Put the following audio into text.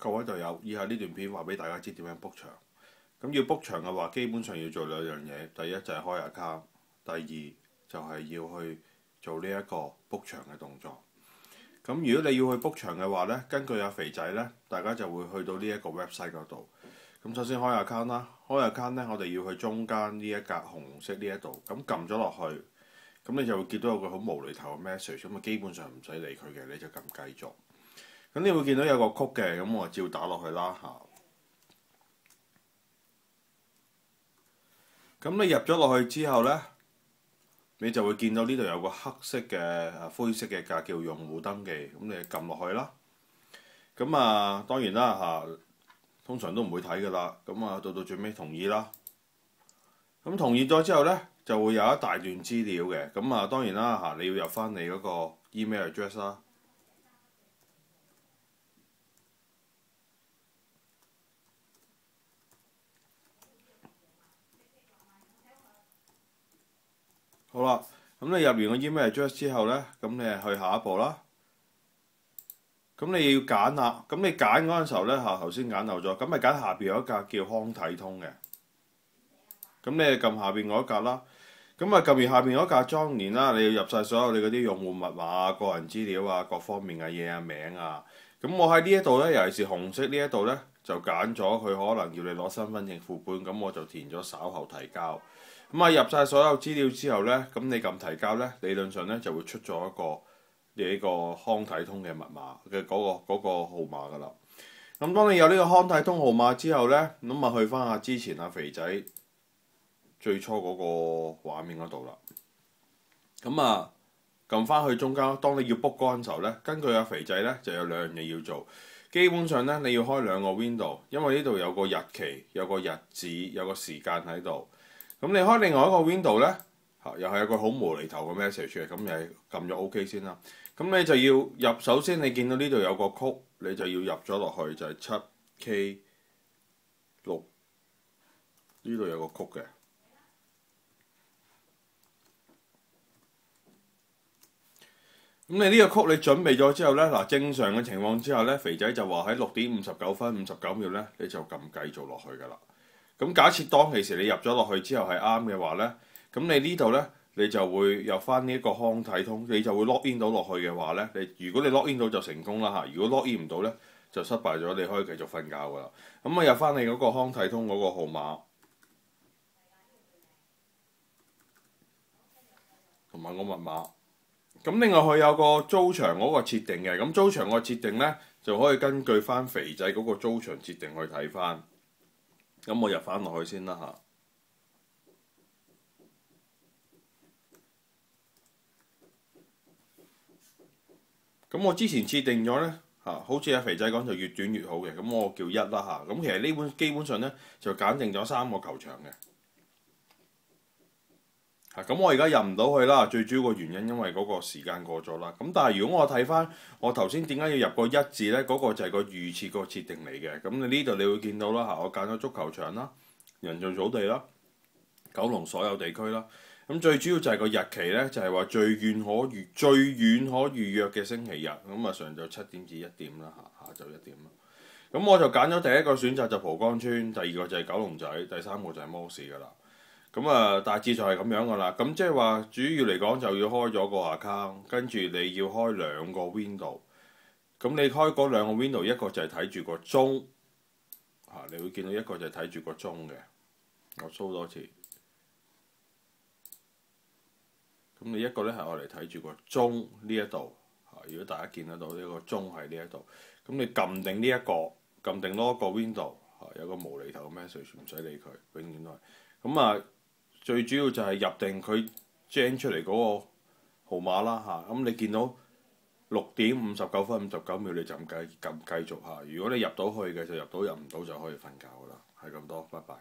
各位隊友，以下呢段片話俾大家知點樣 book 場。咁要 book 場嘅話，基本上要做兩樣嘢。第一就係開 account，第二就係要去做呢一個 book 場嘅動作。咁如果你要去 book 場嘅話呢，根據阿肥仔呢，大家就會去到呢一個 website 嗰度。咁首先開 account 啦，開 account 呢，我哋要去中間呢一格紅色呢一度，咁撳咗落去，咁你就會見到有個好無厘頭嘅 message，咁啊基本上唔使理佢嘅，你就撳繼續。咁你會見到有個曲嘅，咁我照打落去啦嚇。咁你入咗落去之後呢，你就會見到呢度有個黑色嘅灰色嘅格叫用戶登記，咁你撳落去啦。咁啊當然啦嚇，通常都唔會睇㗎啦。咁啊到最尾同意啦。咁同意咗之後呢，就會有一大段資料嘅。咁啊當然啦嚇，你要入翻你嗰個 email address 啦。好啦，咁你入完個 email address 之後呢，咁你係去下一步啦。咁你要揀啦，咁你揀嗰陣時候呢，頭先揀漏咗，咁咪揀下邊有一格叫康體通嘅。咁你撳下邊嗰一格啦。咁啊撳完下邊嗰格當然啦，你要入晒所有你嗰啲用戶密碼啊、個人資料啊、各方面嘅嘢啊、名啊。咁我喺呢一度呢，尤其是紅色呢一度呢，就揀咗佢可能要你攞身份證副本，咁我就填咗稍後提交。咁啊入晒所有資料之後呢，咁你撳提交呢，理論上呢就會出咗一個你個康體通嘅密碼嘅嗰個號碼㗎啦。咁當你有呢個康體通號碼之後呢，咁啊去翻下之前阿肥仔最初嗰個畫面嗰度啦。咁啊撳翻去中間，當你要 book 嗰陣時候呢，根據阿肥仔呢就有兩樣嘢要做。基本上呢，你要開兩個 window， 因為呢度有個日期、有個日子、有個時間喺度。咁你開另外一個 window 呢，又係有個好無厘頭嘅 message 嘅，咁你係撳咗 OK 先啦。咁你就要入，首先你見到呢度有個曲，你就要入咗落去，就係 7K6，呢度有個曲嘅。咁你呢個曲你準備咗之後呢，嗱正常嘅情況之下呢，肥仔就話喺6:59:59呢，你就撳繼續落去㗎啦。咁假設當其時你入咗落去之後係啱嘅話呢，咁你呢度呢，你就會入翻呢一個康體通，你就會 log in 到落去嘅話呢，如果你 log in 到就成功啦嚇，如果 log in 唔到呢，就失敗咗，你可以繼續瞓覺㗎啦。咁啊入翻你嗰個康體通嗰個號碼同埋個密碼。咁另外佢有個租場嗰個設定嘅，咁租場個設定呢，就可以根據翻肥仔嗰個租場設定去睇翻。咁我入翻落去先啦嚇。咁我之前設定咗呢，好似阿肥仔講就越短越好嘅，咁我叫1啦嚇。咁其實呢基本上呢，就揀定咗3個球場嘅。咁我而家入唔到去啦，最主要個原因因為嗰個時間過咗啦。咁但係如果我睇翻我頭先點解要入個1字呢？嗰個就係個預設個設定嚟嘅。咁你呢度你會見到啦嚇，我揀咗足球場啦、人造草地啦、九龍所有地區啦。咁最主要就係個日期呢，就係話最遠可預約嘅星期日。咁啊上晝7點至1點啦嚇，下晝1點啦。咁我就揀咗第一個選擇就蒲崗村，第二個就係九龍仔，第三個就係摩士㗎啦。咁啊大致就係咁樣㗎啦。咁即係話主要嚟講就要開咗個 account，跟住你要開兩個 window。咁你開嗰兩個 window， 一個就係睇住個鐘，你會見到一個就係睇住個鐘嘅。我 show 多次。咁你一個呢係我嚟睇住個鐘呢一度。如果大家見得到呢個鐘喺呢一度，咁你撳定呢一個，撳定多一個 window， 有個無厘頭嘅 message， 唔使理佢，永遠都係。咁啊，最主要就係入定佢 gen 出嚟嗰個號碼啦嚇。咁你見到6:59:59，你就撳繼續嚇。如果你入到去嘅就入到，入唔到就可以瞓覺㗎啦。係咁多，拜拜。